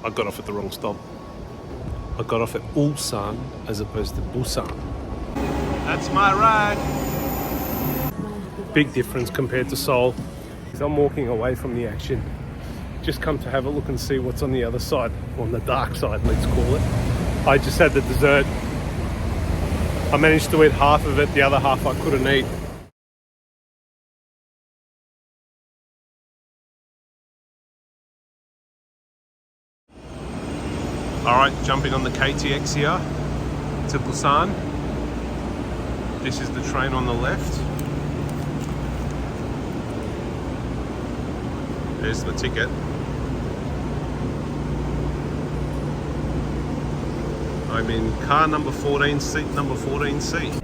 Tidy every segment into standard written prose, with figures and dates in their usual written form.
I got off at the wrong stop. I got off at Ulsan as opposed to Busan. That's my ride. Big difference compared to Seoul. I'm walking away from the action. Just come to have a look and see what's on the other side, on the dark side, let's call it. I just had the dessert. I managed to eat half of it, the other half I couldn't eat. Alright, jumping on the KTX here to Busan. This is the train on the left. There's the ticket. I'm in car number 14, seat number 14C.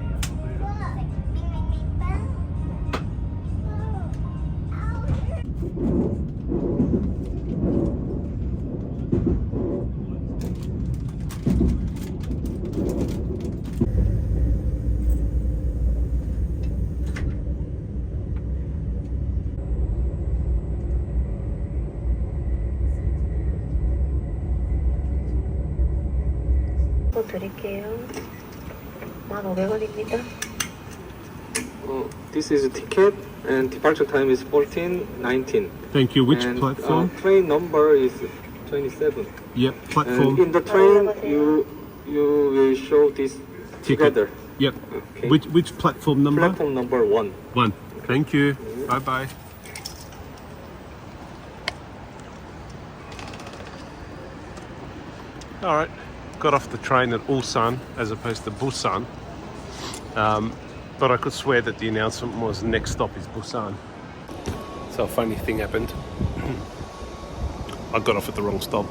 드릴게요. 1,500원입니다. This is a ticket and departure time is 14:19. Thank you. Which and, platform? Train number is 27. Yep, And platform. in the train you will show this Ticket. together. Yep. Okay. Which platform number? Platform number 1. 1. Thank you. Bye bye. All right. Got off the train at Ulsan as opposed to Busan. But I could swear that the announcement was next stop is Busan. So a funny thing happened. I got off at the wrong stop.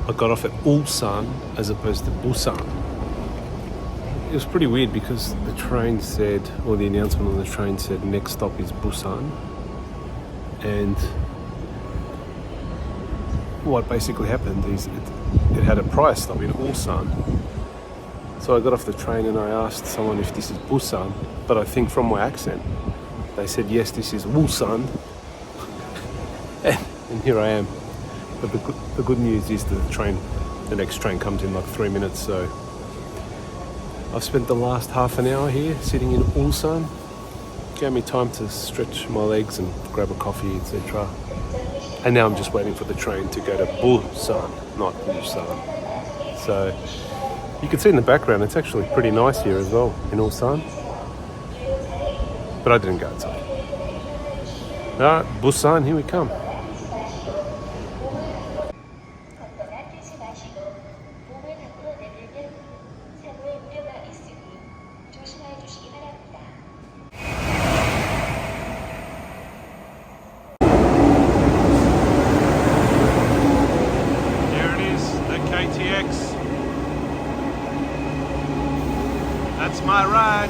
I got off at Ulsan as opposed to Busan. It was pretty weird because the train said, or the announcement on the train said next stop is Busan. And what basically happened is it had a prior stop in Ulsan. So I got off the train and I asked someone if this is Busan, but I think from my accent, they said, yes, this is Ulsan. And here I am. But the good news is the next train comes in like 3 minutes, so I've spent the last half an hour here sitting in Ulsan. Gave me time to stretch my legs and grab a coffee, etc. And now I'm just waiting for the train to go to Busan, not Busan. So you can see in the background, it's actually pretty nice here as well in Ulsan. But I didn't go outside. Alright, Busan, here we come. KTX. That's my ride.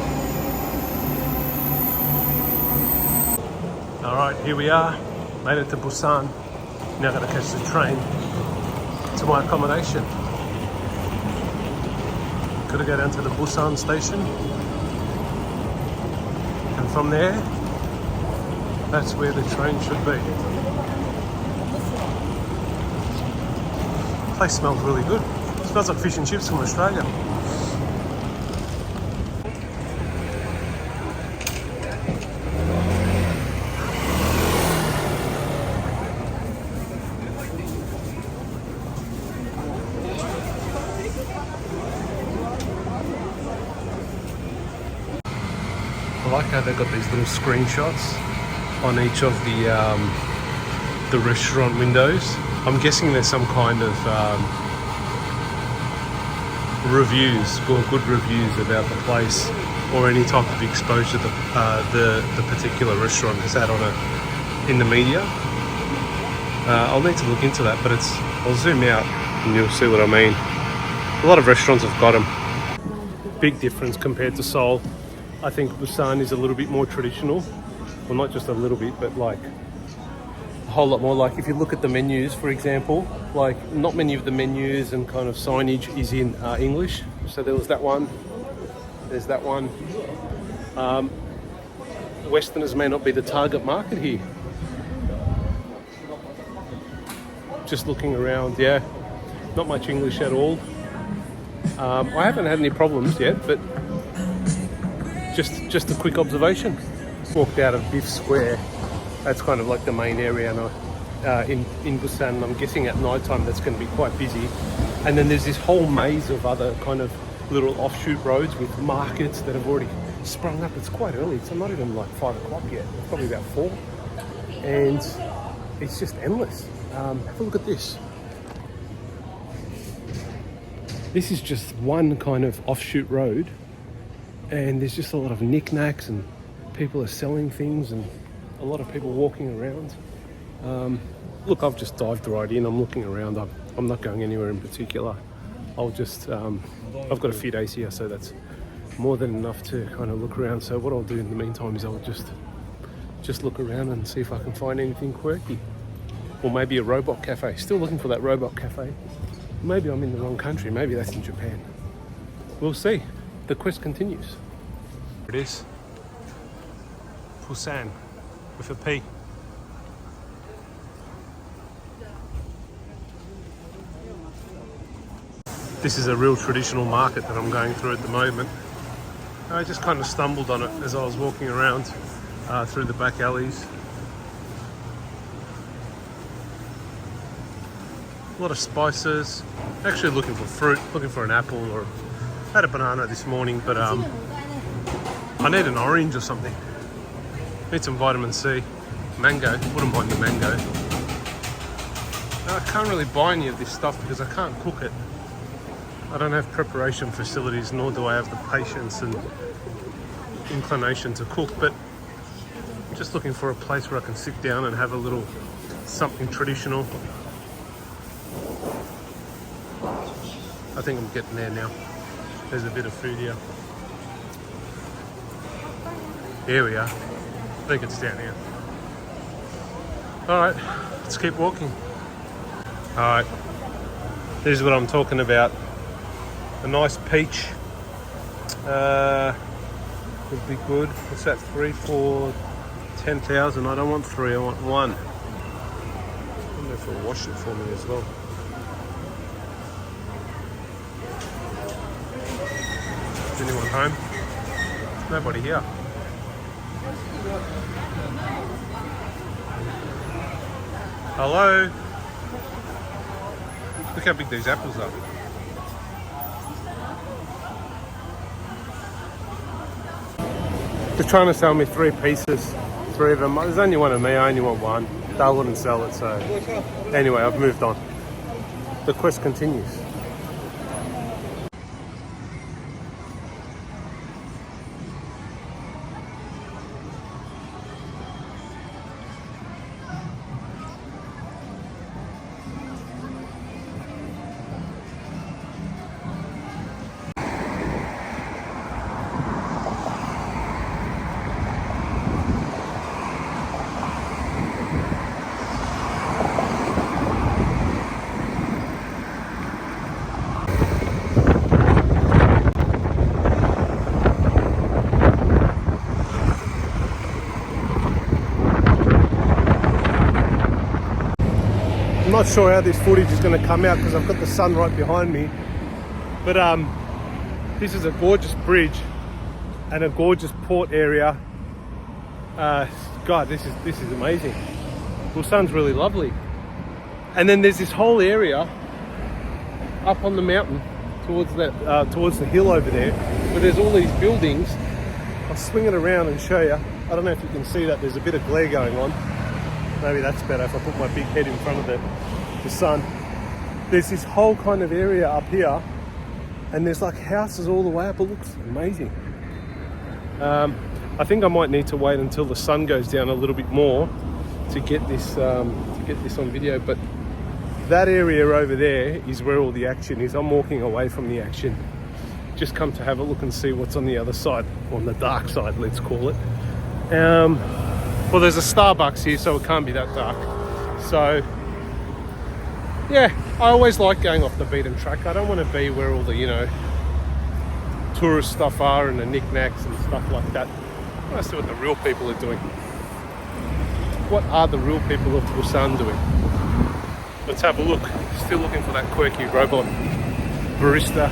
Alright, here we are. Made it to Busan. Now going to catch the train to my accommodation. Gotta go down to the Busan Station. And from there, that's where the train should be. The place smells really good. It smells like fish and chips from Australia. I like how they've got these little screenshots on each of the restaurant windows. I'm guessing there's some kind of reviews or good reviews about the place, or any type of exposure that the particular restaurant has had on it in the media. I'll need to look into that, but I'll zoom out and you'll see what I mean. A lot of restaurants have got them. Big difference compared to Seoul. I think Busan is a little bit more traditional. Well, not just a little bit, but like a whole lot more. Like if you look at the menus, for example, like not many of the menus and kind of signage is in English. So there was that one, there's that one. Westerners may not be the target market here. just looking around. Yeah, not much English at all. I haven't had any problems yet, but just a quick observation. Walked out of BIFF Square. That's kind of like the main area now in Busan. And I'm guessing at night time that's going to be quite busy. And then there's this whole maze of other kind of little offshoot roads with markets that have already sprung up. It's quite early. It's not even like 5 o'clock yet. It's probably about 4. And it's just endless. Have a look at this. This is just one kind of offshoot road. And there's just a lot of knickknacks and people are selling things and a lot of people walking around. Look, I've just dived right in. I'm looking around. I'm not going anywhere in particular. I'll just, I've got a few days here, so that's more than enough to kind of look around. So what I'll do in the meantime is I'll just look around and see if I can find anything quirky. Or maybe a robot cafe. Still looking for that robot cafe. Maybe I'm in the wrong country. Maybe that's in Japan. We'll see. The quest continues. There it is. Busan with a P. This is a real traditional market that I'm going through at the moment. I just kind of stumbled on it as I was walking around through the back alleys. A lot of spices. Actually looking for fruit, looking for an apple, or had a banana this morning, but I need an orange or something. Need some vitamin C. Mango, wouldn't mind the mango. I can't really buy any of this stuff because I can't cook it. I don't have preparation facilities, nor do I have the patience and inclination to cook, but I'm just looking for a place where I can sit down and have a little something traditional. I think I'm getting there now. There's a bit of food here. Here we are. I think it's down here. Alright, let's keep walking. Alright, this is what I'm talking about. A nice peach would be good. What's that? 3, 4, 10,000. I don't want 3, I want 1. I wonder if it'll wash it for me as well. Is anyone home? There's nobody here. Hello? Look how big these apples are. They're trying to sell me 3 pieces, 3 of them. There's only one of me, I only want 1. They wouldn't sell it, so anyway, I've moved on. The quest continues. I'm not sure how this footage is going to come out because I've got the sun right behind me, but this is a gorgeous bridge and a gorgeous port area. God, this is amazing. Busan's really lovely. And then there's this whole area up on the mountain towards that towards the hill over there, where there's all these buildings. I'll swing it around and show you. I don't know if you can see that. There's a bit of glare going on. Maybe that's better if I put my big head in front of the sun. There's this whole kind of area up here, and there's like houses all the way up. It looks amazing. I think I might need to wait until the sun goes down a little bit more to get this on video. But that area over there is where all the action is. I'm walking away from the action. Just come to have a look and see what's on the other side, on the dark side, let's call it. Well, there's a Starbucks here, so it can't be that dark. So, yeah, I always like going off the beaten track. I don't want to be where all the, you know, tourist stuff are and the knickknacks and stuff like that. I want to see what the real people are doing. What are the real people of Busan doing? Let's have a look. Still looking for that quirky robot barista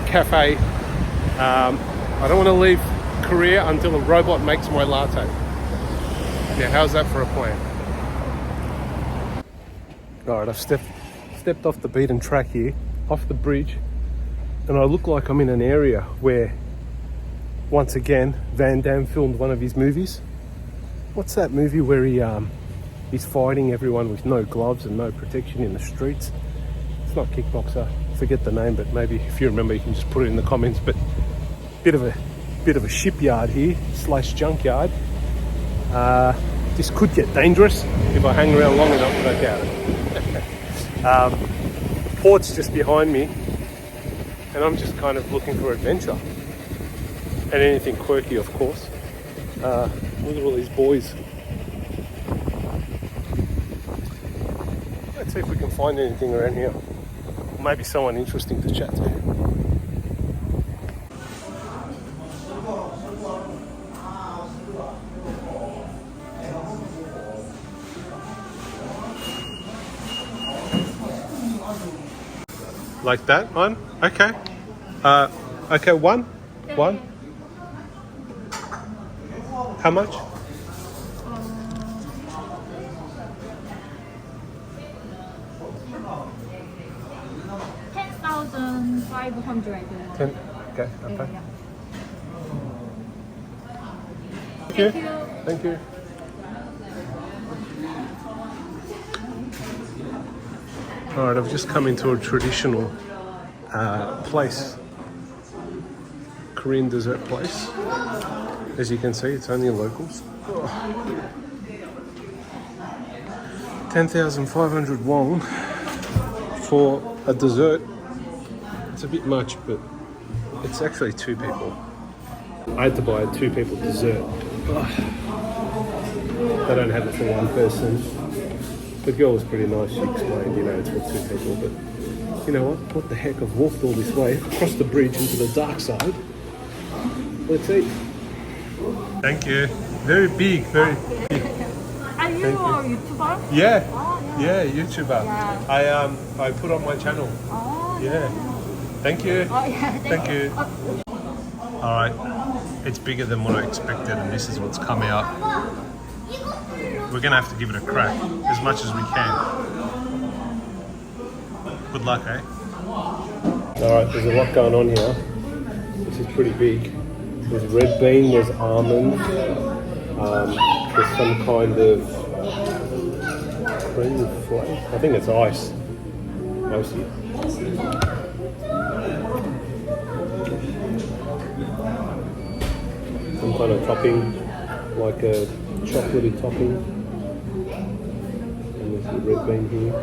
cafe. I don't want to leave Korea until a robot makes my latte. Yeah, how's that for a plan? Alright, I've stepped off the beaten track here, off the bridge, and I look like I'm in an area where, once again, Van Damme filmed one of his movies. What's that movie where he's fighting everyone with no gloves and no protection in the streets? It's not Kickboxer, forget the name, but maybe if you remember you can just put it in the comments. But bit of a shipyard here / junkyard. This could get dangerous if I hang around long enough, but I doubt it. The port's just behind me, and I'm just kind of looking for adventure and anything quirky, of course. Look at all these boys. Let's see if we can find anything around here. Maybe someone interesting to chat to. Like that one? Okay. Okay, one. How much? 10,500. 10. Okay. Yeah. Thank you. Thank you. Alright, I've just come into a traditional place. Korean dessert place. As you can see, it's only locals. 10,500 won for a dessert. It's a bit much, but it's actually 2 people. I had to buy a 2 people dessert. They don't have it for 1 person. The girl was pretty nice. She explained, it's for 2 people, but you know what? What the heck? I've walked all this way across the bridge into the dark side. Let's eat. Thank you. Very big, very big. Are you a YouTuber? Yeah. Oh, Yeah, YouTuber. Yeah. I put on my channel. Oh, Yeah. Thank you. Oh, yeah. Thank you. Alright. It's bigger than what I expected, and this is what's come out. We're gonna have to give it a crack as much as we can. Good luck, eh? Alright, there's a lot going on here. This is pretty big. There's red bean, there's almond, there's some kind of cream flake. I think it's ice, mostly. Some kind of topping, like a chocolatey topping. And there's the red bean here.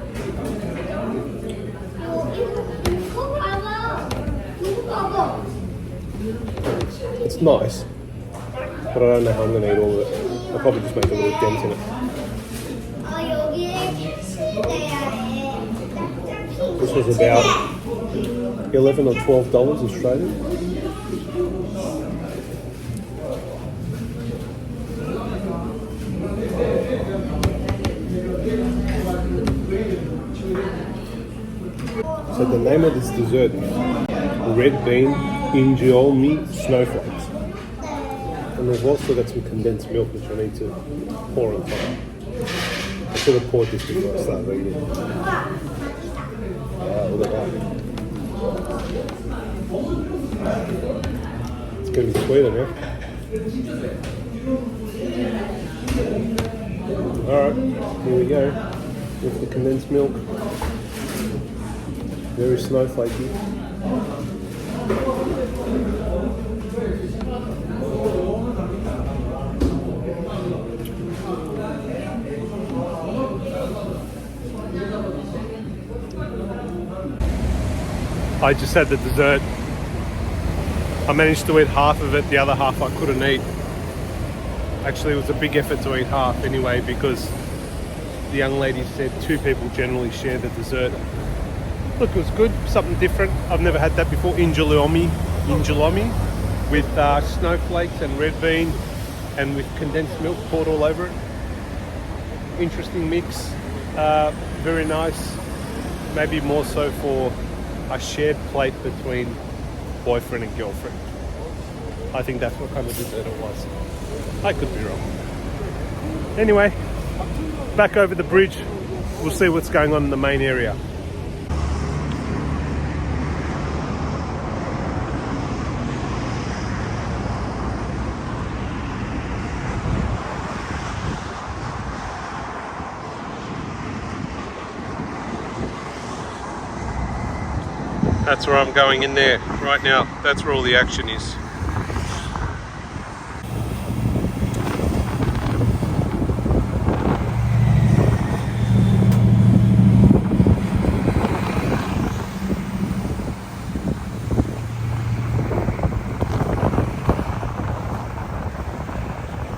It's nice, but I don't know how I'm going to eat all of it. I'll probably just make a little dent in it. This was about $11 or $12 Australian. So the name of this dessert, red bean injeolmi snowflakes. And we've also got some condensed milk which I need to pour on top. I should have poured this before I start eating. Look at that. It's going to be sweeter now. Alright, here we go with the condensed milk. Very snowflakey. I just had the dessert. I managed to eat half of it, the other half I couldn't eat. Actually, it was a big effort to eat half anyway because the young lady said 2 people generally share the dessert. Look, it was good, something different. I've never had that before. Injeolmi with snowflakes and red bean and with condensed milk poured all over it. Interesting mix. very nice. Maybe more so for a shared plate between boyfriend and girlfriend. I think that's what kind of dessert it was. I could be wrong. Anyway, back over the bridge. We'll see what's going on in the main area. That's where I'm going in there right now. That's where all the action is.